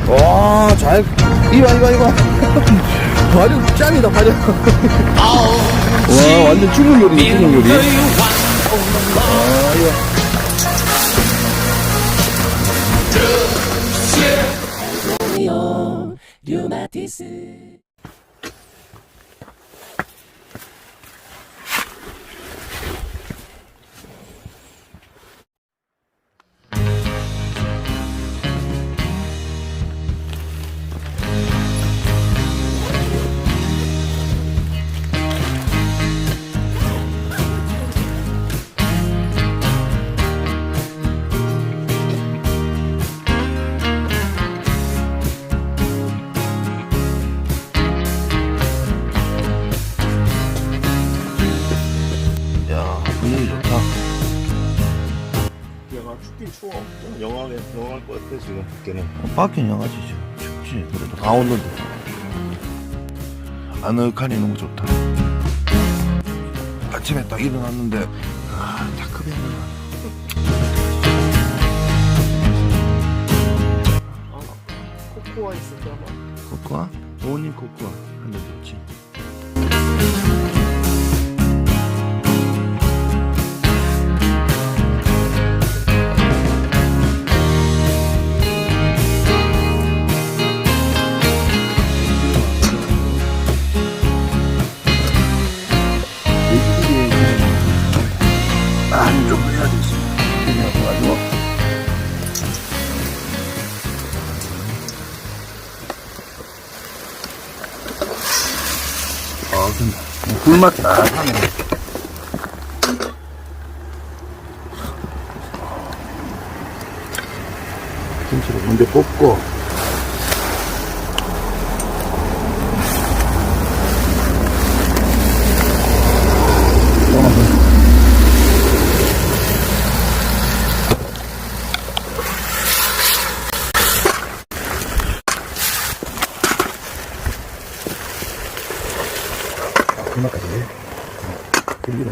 와, 잘, 이봐. 발효 짱이다, 발효. 와, 완전 중국 요리네, 중국 요리. 아, 이거. 분위기 좋다. 영화 춥긴 추워. 좀 영화할 것 같아 지금 밖에는. 밖엔 영하지 지금 춥지. 그래도 강원도인데 아늑하니 너무 좋다. 아침에 딱 일어났는데 다크벤이다. 코코아 있을 때 아마. 코코아? 부모님 코코아 한잔 좋지. 안쪽을 해야 되겠어. 그냥 가지고. 근데 불맛 딱 하네. 김치를 먼저 볶고. 얼마까지 해? 들리라.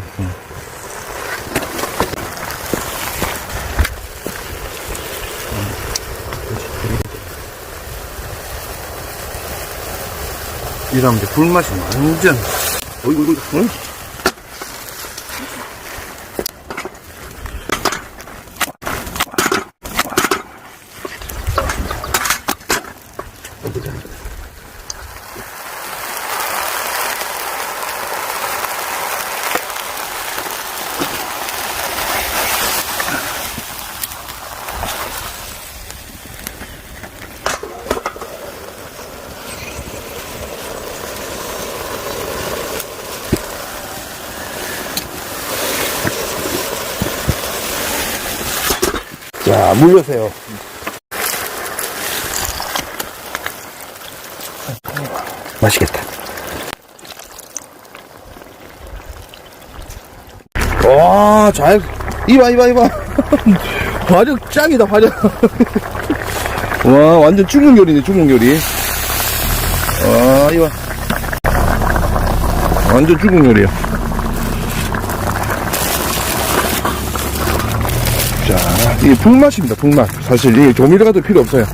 이러면 이제 불맛이 완전, 어이구, 응? 자, 물려세요. 맛있겠다. 와, 잘, 이봐. 발효 짱이다, 발효. 와, 완전 중국 요리네, 중국 요리. 와, 이봐. 완전 중국 요리야. 자, 이게 불맛입니다, 불맛. 사실 이게 조미료가 필요 없어요.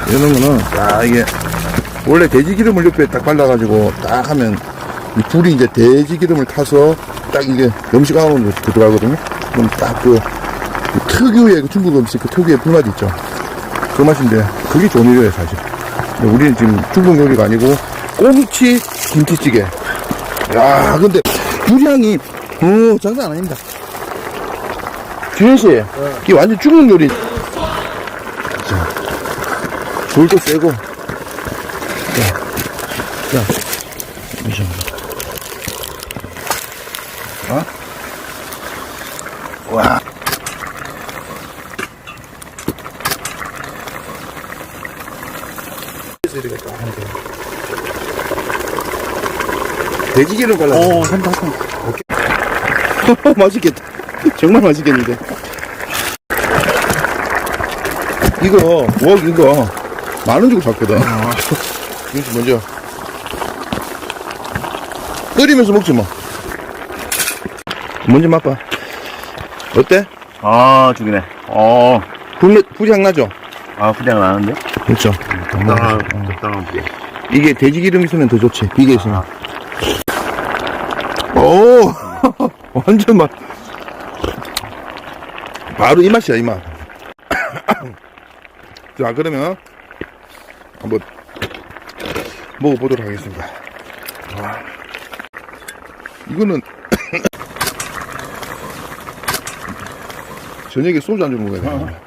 이런 거는, 자, 이게, 원래 돼지 기름을 옆에 딱 발라가지고, 딱 하면, 이 불이 이제 돼지 기름을 타서, 딱 이게 음식하면 들어가거든요. 그럼 딱 그 특유의, 중국 음식 그 특유의 불맛 있죠. 그 맛인데, 그게 조미료예요, 사실. 근데 우리는 지금 중국 요리가 아니고, 꽁치 김치찌개. 야, 근데, 불향이, 장난 아닙니다. 주현씨, 이게 완전 중국 요리. 자, 불도 세고. 자, 잠시만. 와. 돼지기름 발라. 한다. 오케이. 맛있겠다. 정말 맛있겠는데. 이거 이거 10,000원 주고 샀거든. 이거 먼저 끓이면서 먹지 뭐. 먼저 맛봐. 어때? 죽이네. 불향 나죠? 후대가 나는데? 그렇죠. 적당한 게. 이게 돼지 기름 있으면 더 좋지. 비계 있으면. 오, 완전 맛. 바로 이 맛이야, 이 맛. 자, 그러면 한번 먹어보도록 하겠습니다. 와. 이거는 저녁에 소주 한잔 먹어야 돼.